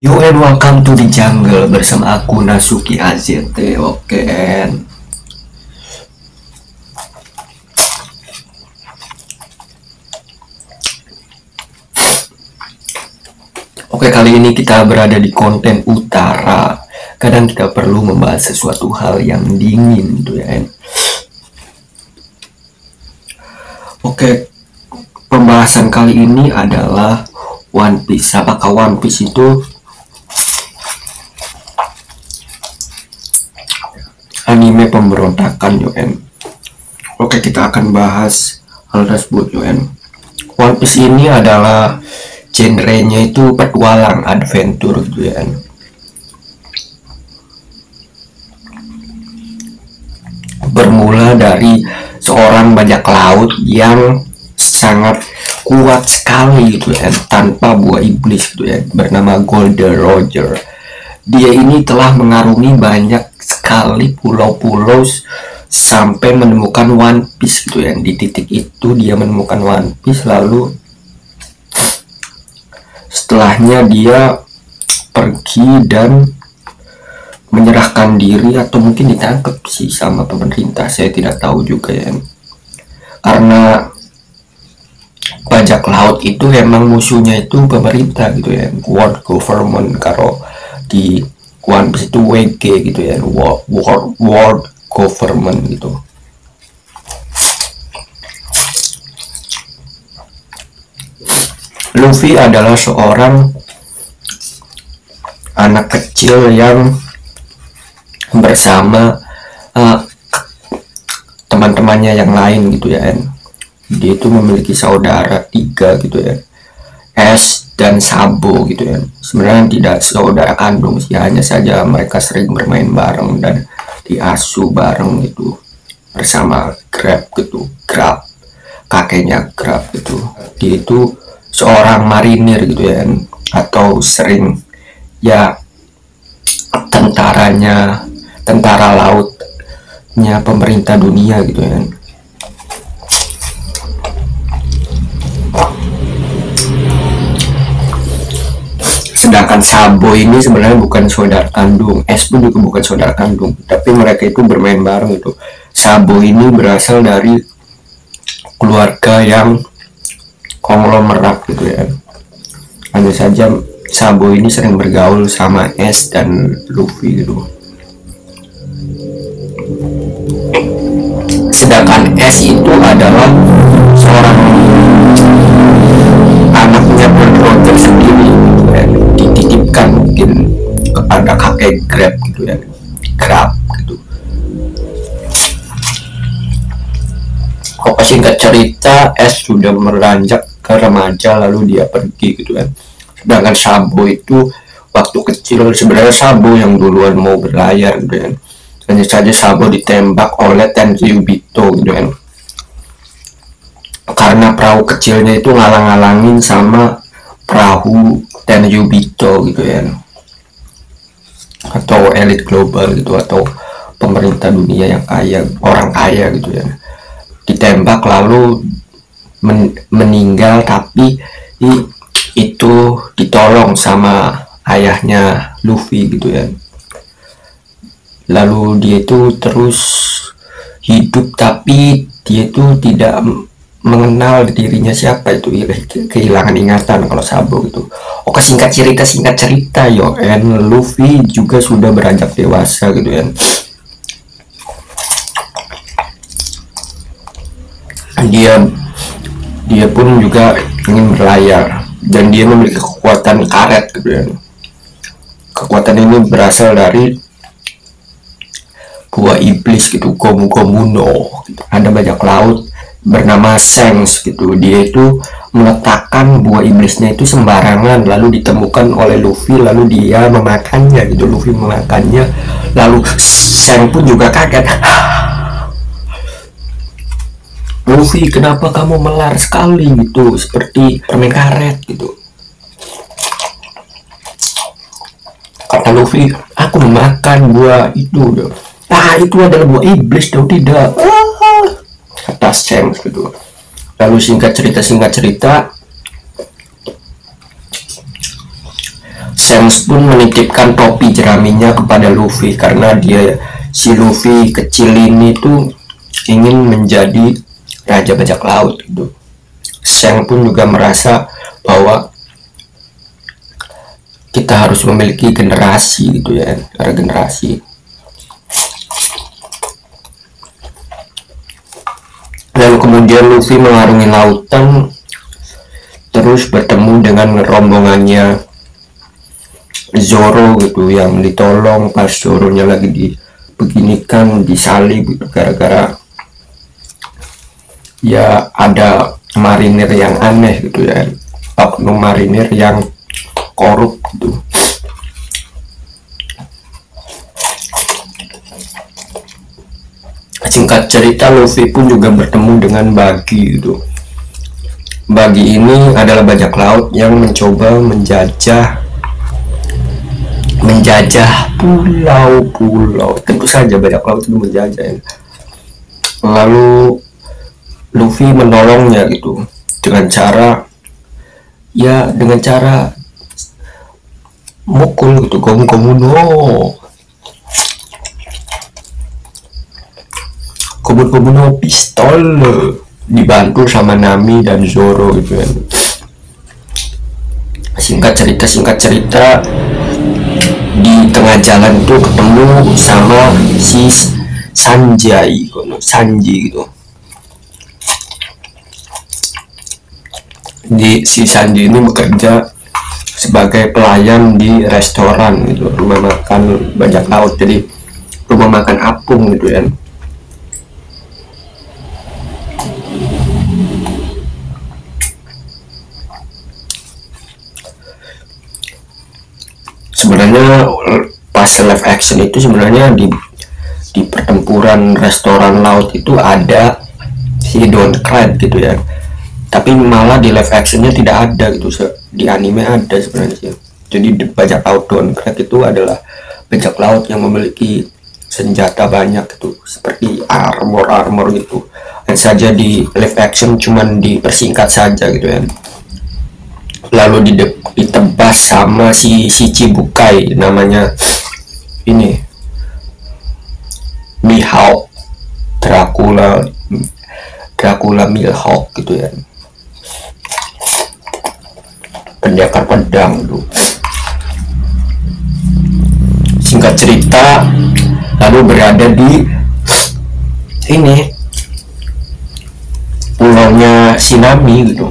Yo and welcome to the jungle bersama aku Nasuki AZT. Oke and Oke, kali ini kita berada di konten utara. Kadang kita perlu membahas sesuatu hal yang dingin gitu ya. Oke, pembahasan kali ini adalah One Piece. Apakah One Piece itu anime pemberontakan UN? Oke, kita akan bahas hal tersebut UN. One Piece ini adalah genrenya itu petualang, adventure gitu ya. Bermula dari seorang bajak laut yang sangat kuat sekali gitu ya, tanpa buah iblis gitu ya, bernama Golden Roger. Dia ini telah mengarungi banyak sekali pulau-pulau sampai menemukan One Piece gitu ya. Di titik itu dia menemukan One Piece, lalu setelahnya dia pergi dan menyerahkan diri, atau mungkin ditangkap sih sama pemerintah, saya tidak tahu juga ya. Karena bajak laut itu emang musuhnya itu pemerintah gitu ya, world government. Kalau di One Piece itu WG gitu ya, world government gitu. Luffy adalah seorang anak kecil yang bersama teman-temannya yang lain gitu ya. Dia itu memiliki saudara 3 gitu ya, S dan Sabo gitu ya. Sebenarnya tidak saudara kandung sih, hanya saja mereka sering bermain bareng dan diasuh bareng gitu bersama Grab gitu. Grab, kakeknya Grab gitu. Dia itu seorang marinir gitu ya, atau sering ya tentara lautnya pemerintah dunia gitu ya. Sedangkan Sabo ini sebenarnya bukan saudara kandung, S pun juga bukan saudara kandung, tapi mereka itu bermain bareng gitu. Sabo ini berasal dari keluarga yang konglomerat gitu ya. Hanya saja Sabo ini sering bergaul sama S dan Luffy gitu. Sedangkan S itu adalah seorang anaknya Gold Roger sendiri gitu ya. Dititipkan mungkin kepada kakek Grab gitu ya. Grab gitu. Kalau singkat cerita, S sudah meranjak ke remaja lalu dia pergi gitu kan. Sedangkan Sabo itu waktu kecil sebenarnya Sabo yang duluan mau berlayar gitu kan. Hanya saja Sabo ditembak oleh Tenryubito gitu kan. Karena perahu kecilnya itu ngalang-ngalangin sama perahu Tenryubito gitu ya. Atau elit global gitu, atau pemerintah dunia yang kaya, orang kaya gitu ya. Ditembak lalu meninggal, tapi itu ditolong sama ayahnya Luffy gitu ya. Lalu dia itu terus hidup, tapi dia itu tidak mengenal dirinya siapa, itu kehilangan ingatan kalau Sabo gitu. Oke, singkat cerita yo, and Luffy juga sudah beranjak dewasa gitu ya. Dia pun juga ingin berlayar, dan dia memiliki kekuatan karet gitu ya. Kekuatan ini berasal dari buah iblis gitu, Gomu Gomu no gitu. Ada bajak laut bernama Shanks gitu, dia itu meletakkan buah iblisnya itu sembarangan, lalu ditemukan oleh Luffy, lalu dia memakannya gitu. Luffy memakannya, lalu Shanks pun juga kaget. Luffy, kenapa kamu melar sekali gitu, seperti permen karet gitu. Kata Luffy, aku memakan buah itu. Itu adalah buah iblis dong, tidak. Kata Shanks gitu. Lalu singkat cerita Shanks pun menitipkan topi jeraminya kepada Luffy karena si Luffy kecil ini tuh ingin menjadi raja bajak laut gitu. Shanks pun juga merasa bahwa kita harus memiliki generasi gitu ya, regenerasi. Lalu kemudian Luffy mengarungi lautan, terus bertemu dengan rombongannya Zoro gitu, yang ditolong pas Zoronya lagi dibeginikan, disalib gitu, gara-gara ya ada marinir yang aneh gitu ya, oknum marinir yang korup gitu. Singkat cerita, Luffy pun juga bertemu dengan Buggy gitu. Buggy ini adalah bajak laut yang mencoba menjajah pulau-pulau. Tentu saja bajak laut itu menjajah ya. Lalu Luffy menolongnya gitu dengan cara mukul gitu, gomu no pistol, dibantu sama Nami dan Zoro gitu kan. Singkat cerita di tengah jalan tuh ketemu sama si Sanji gitu. Si Sanji ini bekerja sebagai pelayan di restoran gitu, rumah makan bajak laut, jadi rumah makan apung gitu ya. Sebenarnya pas live action itu sebenarnya di pertempuran restoran laut itu ada si Don Crab gitu ya, tapi malah di live actionnya tidak ada gitu. Di anime ada sebenarnya sih. Jadi bajak laut Don Crab itu adalah bajak laut yang memiliki senjata banyak gitu, seperti armor gitu. Dan saja di live action cuman dipersingkat saja gitu ya. Lalu ditebas sama si Chibukai, namanya ini Mihawk, Dracula Mihawk gitu ya, pendekar pedang tuh. Singkat cerita, lalu berada di ini pulaunya si Nami gitu.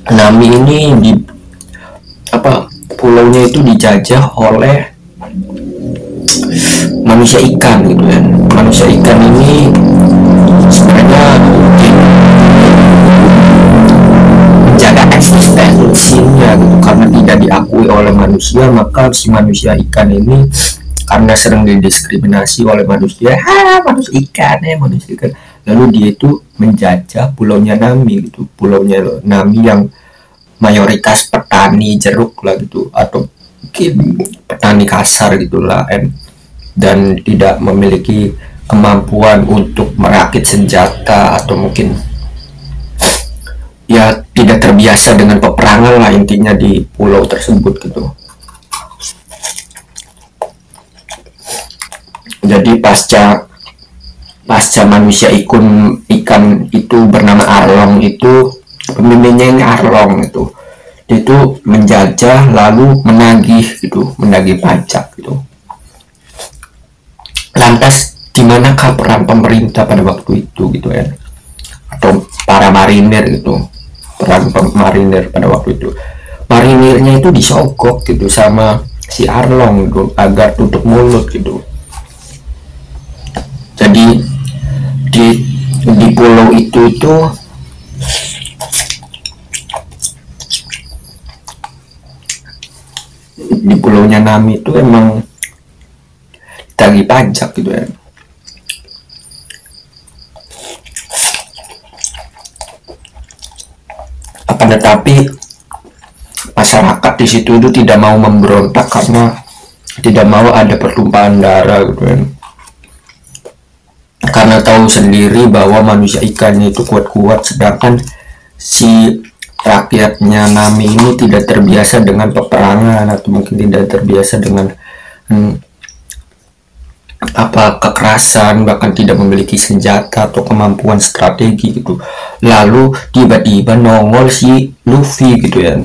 Nami ini pulaunya itu dijajah oleh manusia ikan gitu ya. Manusia ikan ini sebenarnya menjaga eksistensinya gitu, karena tidak diakui oleh manusia, maka si manusia ikan ini karena sering didiskriminasi oleh manusia, manusia ikan, lalu dia itu menjajah pulaunya Nami gitu, pulaunya Nami yang mayoritas petani jeruk lah gitu, atau mungkin petani kasar gitulah, dan tidak memiliki kemampuan untuk merakit senjata, atau mungkin ya tidak terbiasa dengan peperangan lah intinya di pulau tersebut gitu. Jadi pasca manusia ikan itu bernama Arlong, itu pemimpinnya ini Arlong itu menjajah lalu menagih pajak gitu. Lantas di manakah peran pemerintah pada waktu itu gitu ya, atau para marinir gitu, peran marinir pada waktu itu? Marinirnya itu disogok gitu sama si Arlong gitu, agar tutup mulut gitu. Jadi di pulau itu tuh di pulaunya Nami itu emang ditagih pajak gitu ya. Akan tetapi masyarakat di situ itu tidak mau memberontak karena tidak mau ada pertumpahan darah gitu ya. Karena tahu sendiri bahwa manusia ikannya itu kuat-kuat, sedangkan si rakyatnya Nami ini tidak terbiasa dengan peperangan, atau mungkin tidak terbiasa dengan kekerasan, bahkan tidak memiliki senjata atau kemampuan strategi gitu. Lalu tiba-tiba nongol si Luffy gitu ya.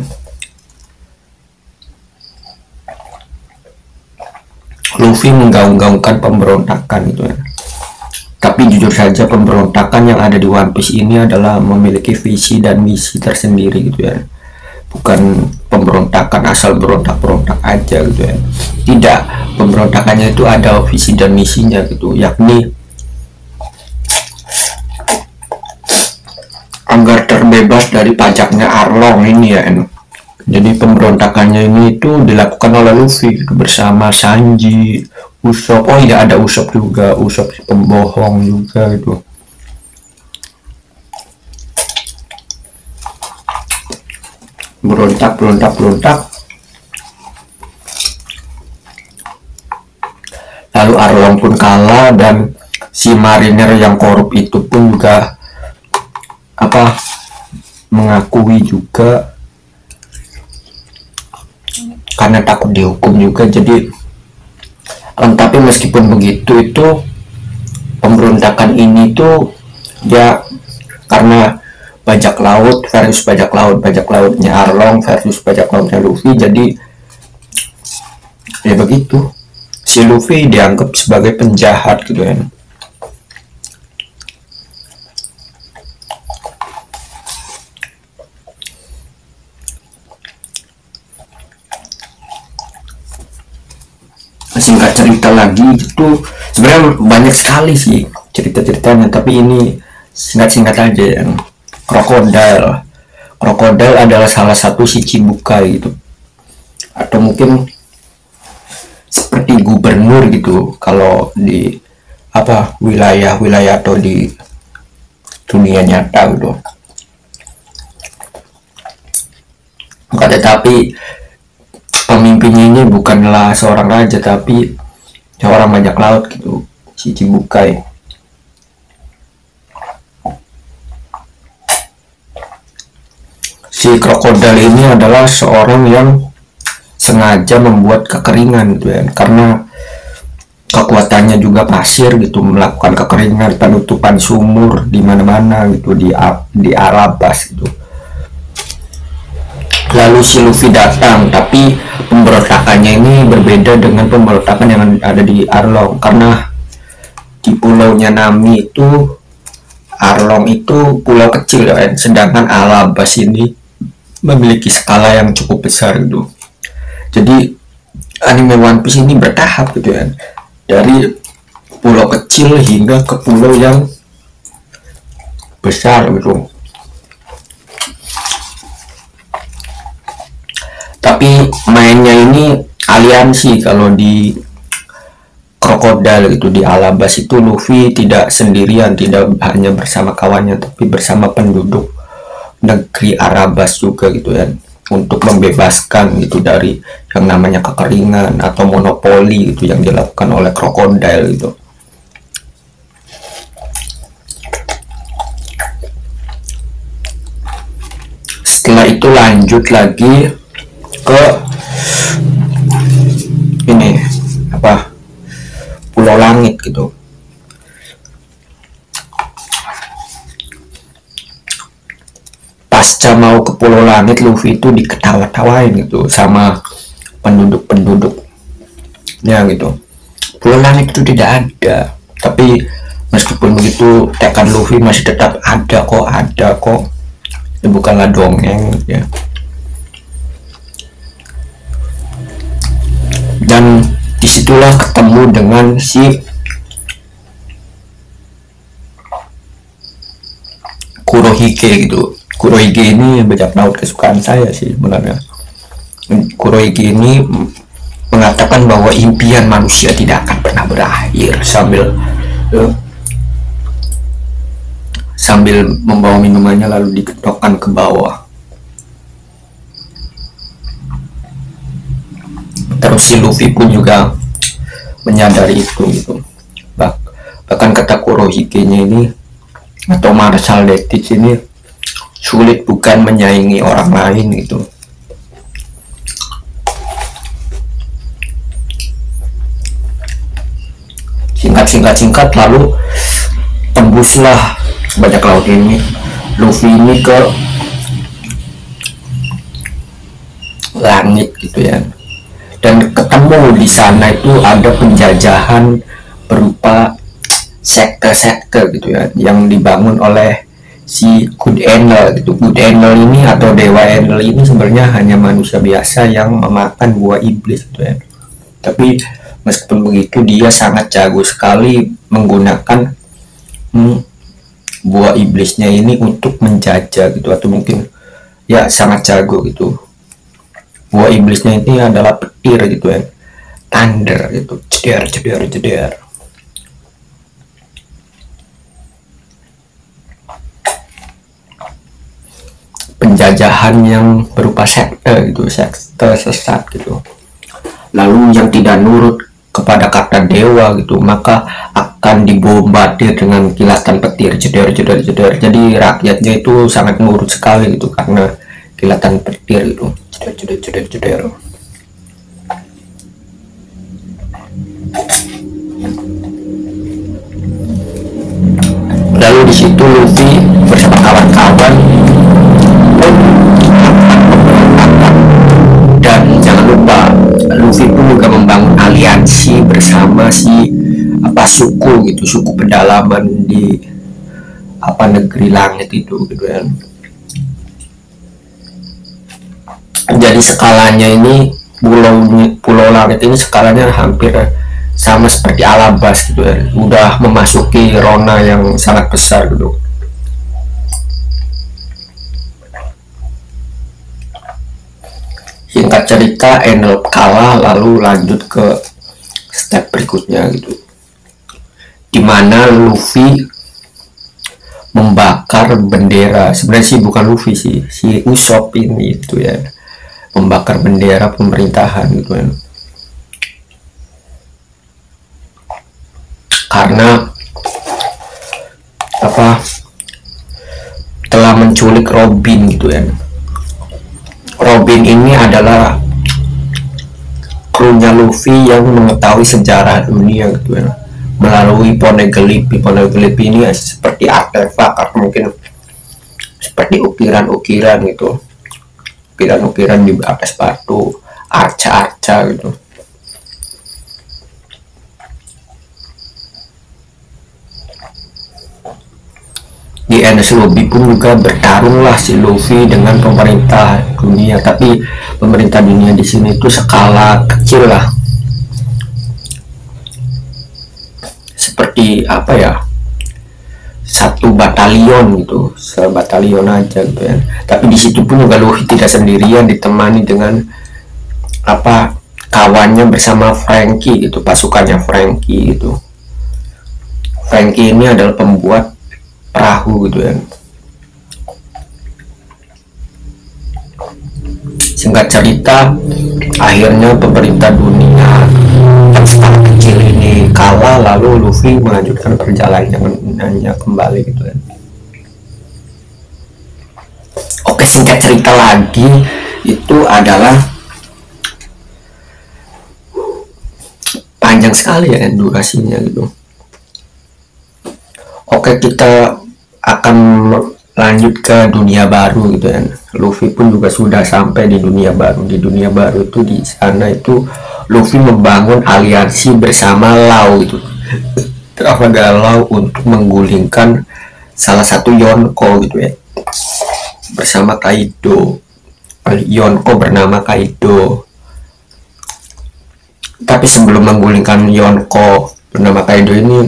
Luffy menggaung-gaungkan pemberontakan gitu ya. Tapi jujur saja pemberontakan yang ada di One Piece ini adalah memiliki visi dan misi tersendiri gitu ya. Bukan pemberontakan asal berontak-berontak aja gitu ya. Tidak, pemberontakannya itu ada visi dan misinya gitu, yakni agar terbebas dari pajaknya Arlong ini ya. Jadi pemberontakannya ini itu dilakukan oleh Luffy gitu, bersama Sanji, Usopp. Oh iya, ada Usopp juga, Usopp si pembohong juga gitu. Berontak. Lalu Arlong pun kalah, dan si marinir yang korup itu pun juga mengakui juga karena takut dihukum juga. Jadi tapi meskipun begitu, itu pemberontakan ini tuh ya karena bajak laut versus bajak lautnya Arlong versus bajak lautnya Luffy. Jadi ya begitu, si Luffy dianggap sebagai penjahat gitu ya. Singkat cerita lagi itu sebenarnya banyak sekali sih cerita-ceritanya, tapi ini singkat aja ya. Krokodil adalah salah satu Shichibukai gitu, atau mungkin seperti gubernur gitu kalau di wilayah atau di dunia nyata gitu. Tetapi pemimpinnya ini bukanlah seorang raja, tapi seorang bajak laut gitu, Shichibukai. Si krokodil ini adalah seorang yang sengaja membuat kekeringan gitu ya, karena kekuatannya juga pasir gitu, melakukan kekeringan, penutupan sumur di mana-mana gitu, di Alabas gitu. Lalu si Luffy datang, tapi pemberontakannya ini berbeda dengan pemberontakan yang ada di Arlong, karena di pulaunya Nami itu Arlong itu pulau kecil ya, sedangkan Alabas ini memiliki skala yang cukup besar gitu. Jadi anime One Piece ini bertahap gitu ya, dari pulau kecil hingga ke pulau yang besar gitu. Tapi mainnya ini aliansi. Kalau di krokodil gitu, di Alabas itu Luffy tidak sendirian, tidak hanya bersama kawannya, tapi bersama penduduk negeri Arabas juga gitu ya, untuk membebaskan gitu dari yang namanya kekeringan atau monopoli itu yang dilakukan oleh krokodil gitu. Setelah itu lanjut lagi ke ini Pulau Langit gitu. Pasca mau ke Pulau Langit, Luffy itu diketawa-tawain gitu sama penduduk-penduduknya gitu. Pulau Langit itu tidak ada, tapi meskipun begitu tekad Luffy masih tetap ada kok. Ini bukanlah dongeng ya. Dan disitulah ketemu dengan si Kurohige gitu. Kurohige ini bajak laut kesukaan saya sih sebenarnya. Kurohige ini mengatakan bahwa impian manusia tidak akan pernah berakhir, sambil membawa minumannya lalu diketokkan ke bawah. Terus si Luffy pun juga menyadari itu gitu. Bahkan kata Kurohige-nya ini atau Marshal Deitch ini sulit bukan menyaingi orang lain gitu. Singkat lalu tembuslah bajak laut ini, Luffy ini ke langit gitu ya, dan ketemu di sana itu ada penjajahan berupa sekte-sekte gitu ya, yang dibangun oleh si Good Angel gitu. Good Angel ini atau Dewa Angel ini sebenarnya hanya manusia biasa yang memakan buah iblis gitu ya. Tapi meskipun begitu dia sangat jago sekali menggunakan buah iblisnya ini untuk menjajah gitu, atau mungkin ya sangat jago gitu. Buah iblisnya ini adalah petir gitu ya, thunder gitu, jeder. Penjajahan yang berupa sekte gitu, sekte sesat gitu. Lalu yang tidak nurut kepada kata dewa gitu, maka akan dibombardir dengan kilatan petir, jeder. Jadi rakyatnya itu sangat nurut sekali gitu karena kilatan petir itu, jeder. Lalu di situ Luffy bersama kawan-kawan, dan jangan lupa Luffy pun juga membangun aliansi bersama si suku gitu, suku pedalaman di negeri langit itu gitu kan. Jadi skalanya ini pulau langit ini skalanya hampir sama seperti Alabas gitu ya, udah memasuki rona yang sangat besar gitu. Singkat cerita, Enel kalah, lalu lanjut ke step berikutnya gitu, dimana Luffy membakar bendera. Sebenarnya sih bukan Luffy sih, si Usopp ini itu ya, membakar bendera pemerintahan gitu kan, karena telah menculik Robin gitu ya. Robin ini adalah krunya Luffy yang mengetahui sejarah dunia gitu ya, melalui Poneglyph. Poneglyph ini seperti artefak atau mungkin seperti ukiran-ukiran gitu, ukiran-ukiran di atas batu, arca-arca gitu. Di Enies Lobby pun juga bertarunglah si Luffy dengan pemerintah dunia, tapi pemerintah dunia di sini itu skala kecil lah, seperti satu batalion gitu, sebatalion aja gitu ya. Tapi di situ pun juga Luffy tidak sendirian, ditemani dengan kawannya bersama Franky gitu, pasukannya Franky gitu. Franky ini adalah pembuat perahu gitu ya. Singkat cerita, akhirnya pemerintah dunia yang skala kecil ini kalah, lalu Luffy melanjutkan perjalanannya kembali gitu ya. Oke, singkat cerita lagi, itu adalah panjang sekali ya durasinya gitu. Oke, kita akan lanjut ke dunia baru gitu ya. Luffy pun juga sudah sampai di dunia baru. Di dunia baru itu, di sana itu Luffy membangun aliansi bersama Law gitu, Trafalgar Law, untuk menggulingkan salah satu Yonko gitu ya, bersama Kaido. Yonko bernama Kaido. Tapi sebelum menggulingkan Yonko bernama Kaido ini,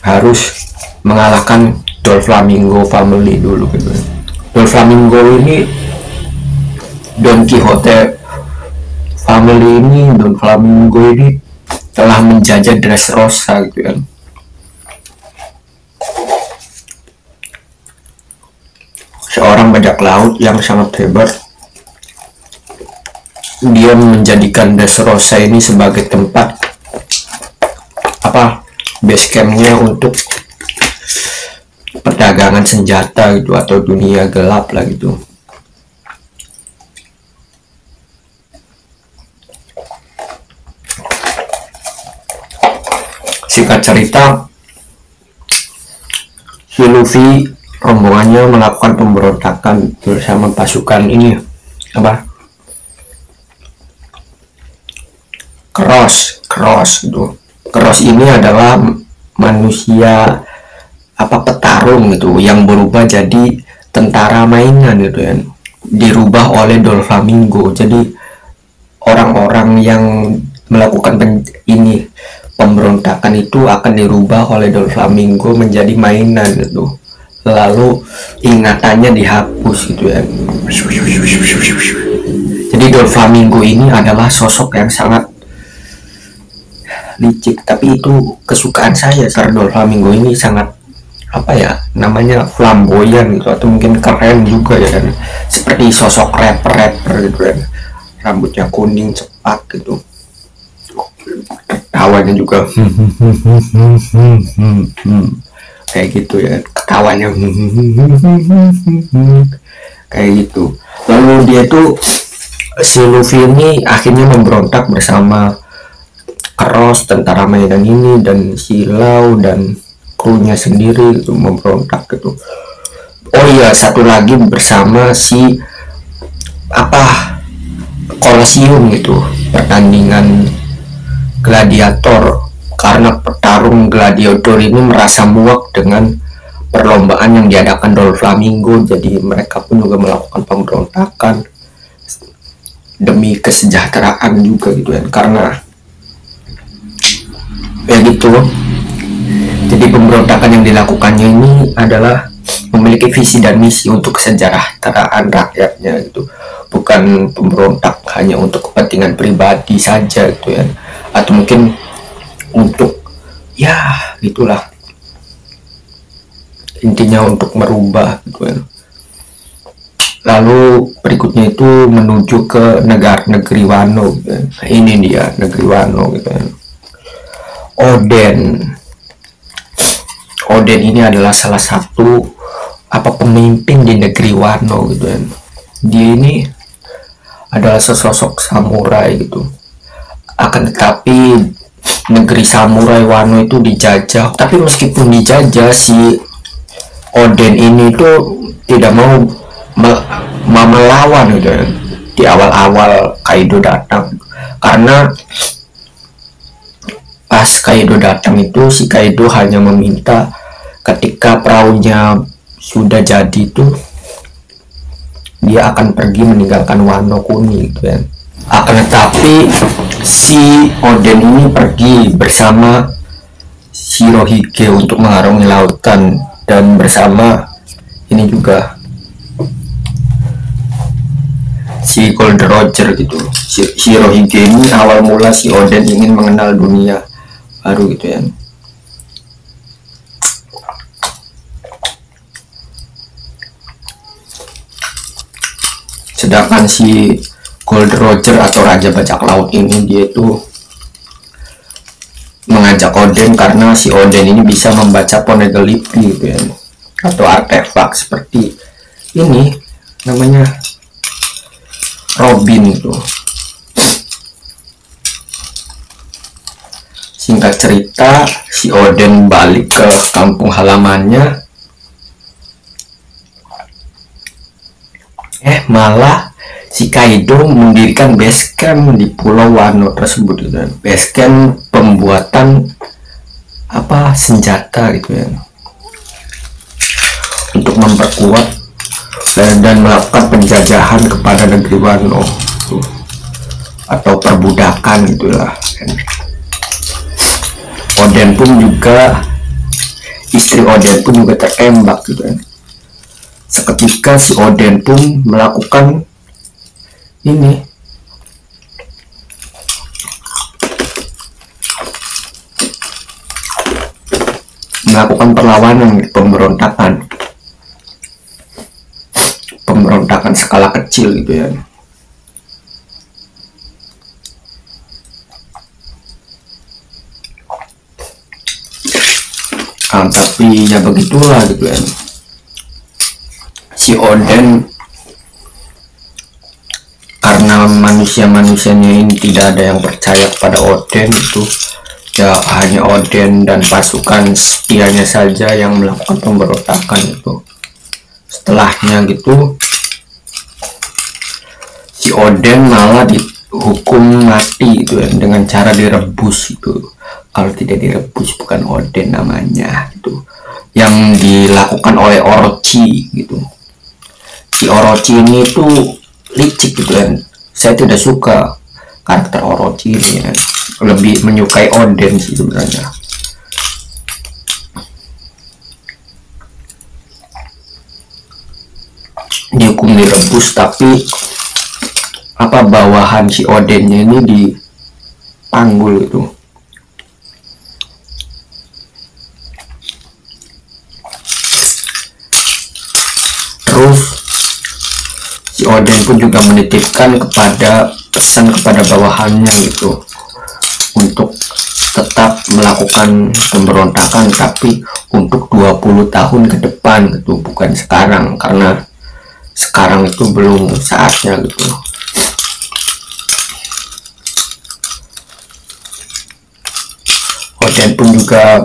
harus mengalahkan Doflamingo family dulu gitu. Doflamingo ini, Don Quixote family ini, Doflamingo ini telah menjajah Dressrosa gitu kan. Seorang bajak laut yang sangat hebat. Dia menjadikan Dressrosa ini sebagai tempat base campnya untuk perdagangan senjata gitu, atau dunia gelap lah gitu. Singkat cerita, si Luffy rombongannya melakukan pemberontakan bersama pasukan ini apa, Cross gitu. Cross ini adalah manusia apa, petarung gitu, yang berubah jadi tentara mainan gitu ya, dirubah oleh Doflamingo. Jadi orang-orang yang melakukan pemberontakan itu akan dirubah oleh Doflamingo menjadi mainan gitu, lalu ingatannya dihapus gitu ya. Jadi Doflamingo ini adalah sosok yang sangat licik, tapi itu kesukaan saya karena Doflamingo ini sangat apa ya namanya, flamboyan gitu, atau mungkin keren juga ya kan, seperti sosok rapper gitu kan, rambutnya kuning cepat gitu, ketawanya juga kayak gitu ya, ketawanya kayak gitu. Lalu dia tuh, si Luffy ini akhirnya memberontak bersama Cross, tentara mainan ini, dan si Lau dan krunya sendiri gitu, memberontak gitu. Oh iya, satu lagi bersama si apa, Colosseum gitu, pertandingan gladiator, karena petarung gladiator ini merasa muak dengan perlombaan yang diadakan Doflamingo, jadi mereka pun juga melakukan pemberontakan demi kesejahteraan juga gitu kan, karena ya gitu. Jadi pemberontakan yang dilakukannya ini adalah memiliki visi dan misi untuk kesejahteraan rakyatnya gitu, bukan pemberontak hanya untuk kepentingan pribadi saja gitu ya, atau mungkin untuk ya gitulah, intinya untuk merubah gitu ya. Lalu berikutnya itu menuju ke negeri Wano gitu ya. Nah, ini dia negeri Wano gitu ya. Oden ini adalah salah satu apa, pemimpin di negeri Wano gitu ya. Dia ini adalah sesosok samurai gitu. Akan tetapi negeri samurai Wano itu dijajah. Tapi meskipun dijajah, si Oden ini tuh tidak mau melawan gitu ya, di awal-awal Kaido datang. Karena pas Kaido datang itu, si Kaido hanya meminta ketika perahunya sudah jadi itu, dia akan pergi meninggalkan Wano Kuni gitu ya. Akan tetapi si Oden ini pergi bersama Shirohige untuk mengarungi lautan, dan bersama ini juga si Gold Roger gitu. Shirohige ini awal mula si Oden ingin mengenal dunia baru gitu ya. Sedangkan si Gold Roger atau Raja Bajak Laut ini, dia itu mengajak Oden karena si Oden ini bisa membaca poneglyph gitu ya, atau artefak seperti ini namanya Robin itu. Singkat cerita, si Oden balik ke kampung halamannya. Malah si Kaido mendirikan base camp di Pulau Wano tersebut gitu kan. Base camp pembuatan apa, senjata gitu ya, untuk memperkuat dan melakukan penjajahan kepada negeri Wano gitu, atau perbudakan gitulah kan. Oden pun juga, istri Oden pun juga tertembak gitu kan. Seketika si Oden pun melakukan ini, melakukan perlawanan, pemberontakan skala kecil gitu ya. Tapi ya begitulah gitu ya. si Oden, karena manusia-manusianya ini tidak ada yang percaya kepada Oden, itu ya hanya Oden dan pasukan setianya saja yang melakukan pemberontakan itu. Setelahnya gitu si Oden malah dihukum mati itu ya, dengan cara direbus itu. Kalau tidak direbus bukan Oden namanya gitu. Yang dilakukan oleh Orochi gitu. Si Orochi ini tuh licik gitu kan. Saya tidak suka karakter Orochi ini ya. Lebih menyukai Oden sih sebenarnya. Dihukum direbus, tapi bawahan si Odennya ini dipanggul itu. Terus si Oden pun juga menitipkan pesan kepada bawahannya gitu, untuk tetap melakukan pemberontakan tapi untuk 20 tahun ke depan gitu, bukan sekarang, karena sekarang itu belum saatnya gitu. Oden pun juga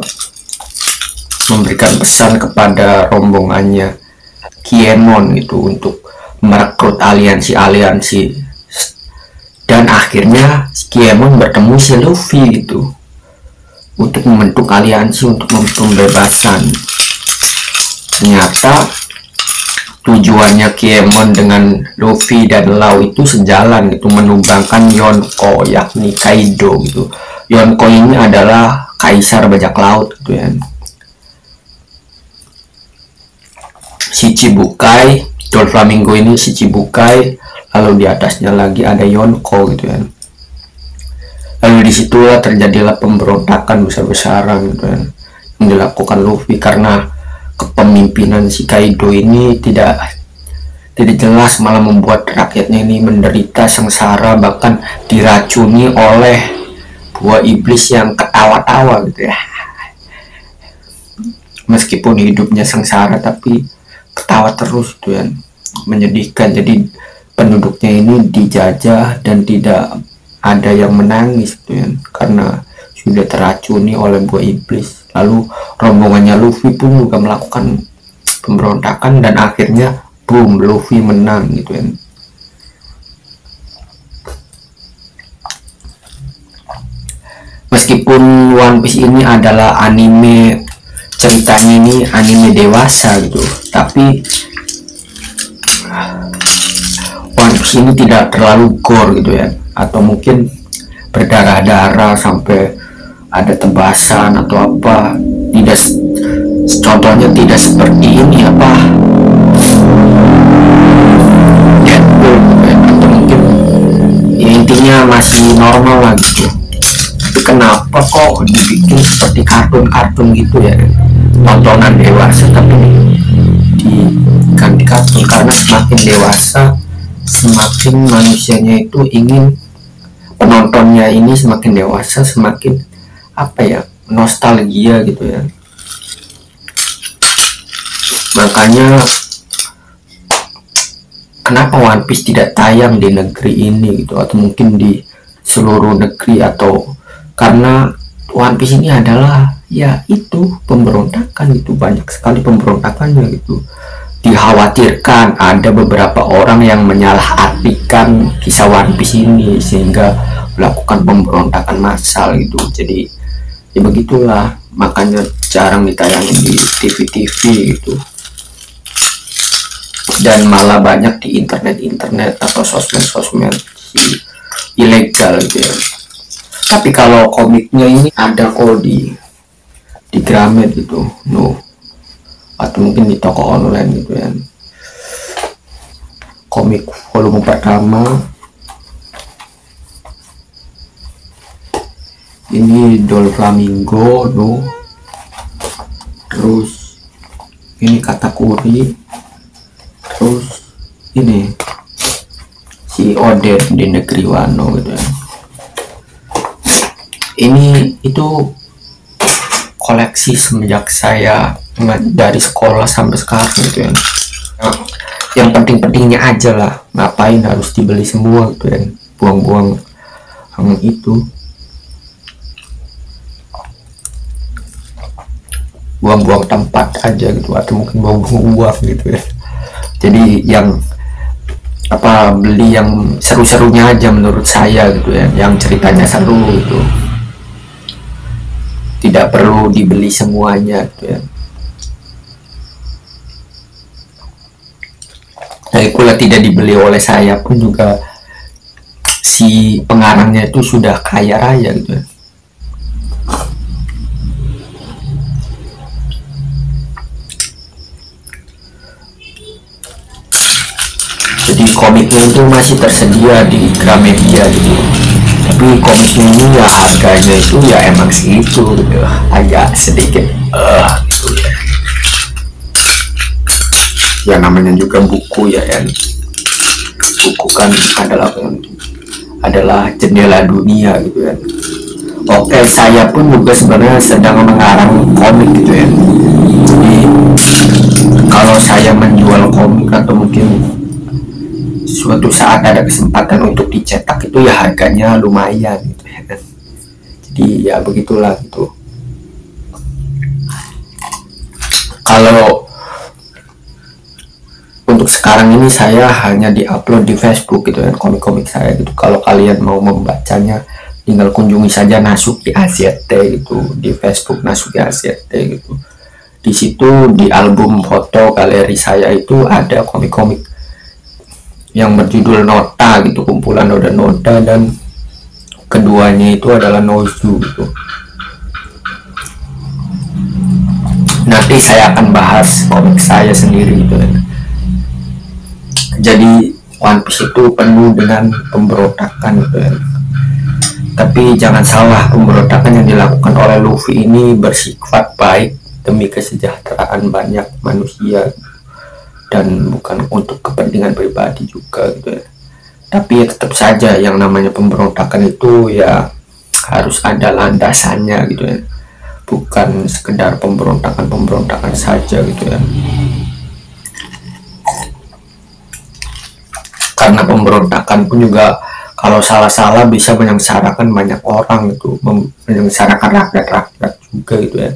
memberikan pesan kepada rombongannya Kiemon gitu untuk merekrut aliansi-aliansi, dan akhirnya Kiemon bertemu si Luffy gitu untuk membentuk aliansi untuk pembebasan. Ternyata tujuannya Kiemon dengan Luffy dan Lau itu sejalan gitu, menumbangkan Yonko yakni Kaido gitu. Yonko ini adalah kaisar bajak laut gitu ya. Shichibukai, Doflamingo ini Shichibukai, lalu di atasnya lagi ada Yonko gitu ya. Lalu disitulah terjadilah pemberontakan besar-besaran gitu ya, yang dilakukan Luffy karena kepemimpinan si Kaido ini tidak jelas, malah membuat rakyatnya ini menderita sengsara, bahkan diracuni oleh buah iblis yang ketawa-tawa gitu ya. Meskipun hidupnya sengsara tapi ketawa terus gitu ya, menyedihkan. Jadi penduduknya ini dijajah dan tidak ada yang menangis gitu ya, karena sudah teracuni oleh buah iblis. Lalu rombongannya Luffy pun juga melakukan pemberontakan dan akhirnya boom, Luffy menang gitu ya. Meskipun One Piece ini adalah anime, ceritanya ini anime dewasa gitu, tapi One Piece ini tidak terlalu gore gitu ya, atau mungkin berdarah-darah sampai ada tebasan atau apa. Tidak, contohnya tidak seperti ini Deadpool gitu ya, atau mungkin ya intinya masih normal lah gitu. Tapi kenapa kok dibikin seperti kartun-kartun gitu ya, tontonan dewasa tapi diganti kartun? Karena semakin dewasa semakin manusianya itu ingin, penontonnya ini semakin dewasa semakin nostalgia gitu ya. Makanya kenapa One Piece tidak tayang di negeri ini gitu, atau mungkin di seluruh negeri, atau karena One Piece ini adalah ya itu pemberontakan gitu, banyak sekali pemberontakannya gitu. Dikhawatirkan ada beberapa orang yang menyalahartikan kisah One Piece ini sehingga melakukan pemberontakan massal gitu. Jadi ya begitulah, makanya jarang ditayangin di TV-TV gitu, dan malah banyak di internet atau sosmed ilegal gitu ya. Tapi kalau komiknya ini ada kok di Gramet gitu, atau mungkin di toko online gitu ya. Komik volume pertama ini Doflamingo terus ini Katakuri, terus ini si Oden di negeri Wano gitu ya. Ini itu koleksi semenjak saya dari sekolah sampai sekarang gitu ya. Nah, yang penting-pentingnya aja lah, ngapain harus dibeli semua gitu ya, buang-buang itu, buang-buang tempat aja gitu, atau mungkin buang-buang uang gitu ya. Jadi yang apa, beli yang seru-serunya aja menurut saya gitu ya, yang ceritanya seru gitu, tidak perlu dibeli semuanya gitu ya. Nah, pula tidak dibeli oleh saya pun juga si pengarangnya itu sudah kaya raya gitu ya. Jadi komiknya itu masih tersedia di Gramedia gitu, tapi komiknya ini ya harganya itu ya emang segitu gitu, agak sedikit gitu ya. Ya namanya juga buku ya kan, buku kan adalah jendela dunia gitu ya. Oke, saya pun juga sebenarnya sedang mengarang komik gitu ya. Jadi kalau saya menjual komik atau mungkin suatu saat ada kesempatan untuk dicetak itu ya harganya lumayan gitu ya kan. Jadi ya begitulah gitu. Kalau untuk sekarang ini saya hanya diupload di Facebook gitu kan, komik-komik saya gitu. Kalau kalian mau membacanya tinggal kunjungi saja Nasuki AZT gitu di Facebook, Nasuki AZT gitu. Di situ di album foto galeri saya itu ada komik-komik yang berjudul Nota gitu, kumpulan noda-noda, dan keduanya itu adalah Nozu gitu. Nanti saya akan bahas komik saya sendiri gitu kan. Jadi One Piece itu penuh dengan pemberontakan gitu ya. Tapi jangan salah, pemberontakan yang dilakukan oleh Luffy ini bersifat baik demi kesejahteraan banyak manusia dan bukan untuk kepentingan pribadi juga gitu ya. Tapi ya tetap saja yang namanya pemberontakan itu ya harus ada landasannya gitu ya, bukan sekedar pemberontakan saja gitu ya. Karena pemberontakan pun juga kalau salah-salah bisa menyengsarakan banyak orang gitu, menyengsarakan rakyat-rakyat juga gitu ya.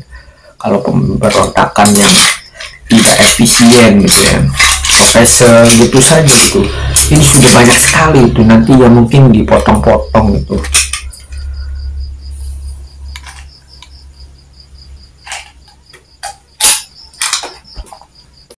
Kalau pemberontakan yang tidak efisien gitu ya, gitu saja gitu, ini sudah banyak sekali itu, nanti ya mungkin dipotong-potong gitu.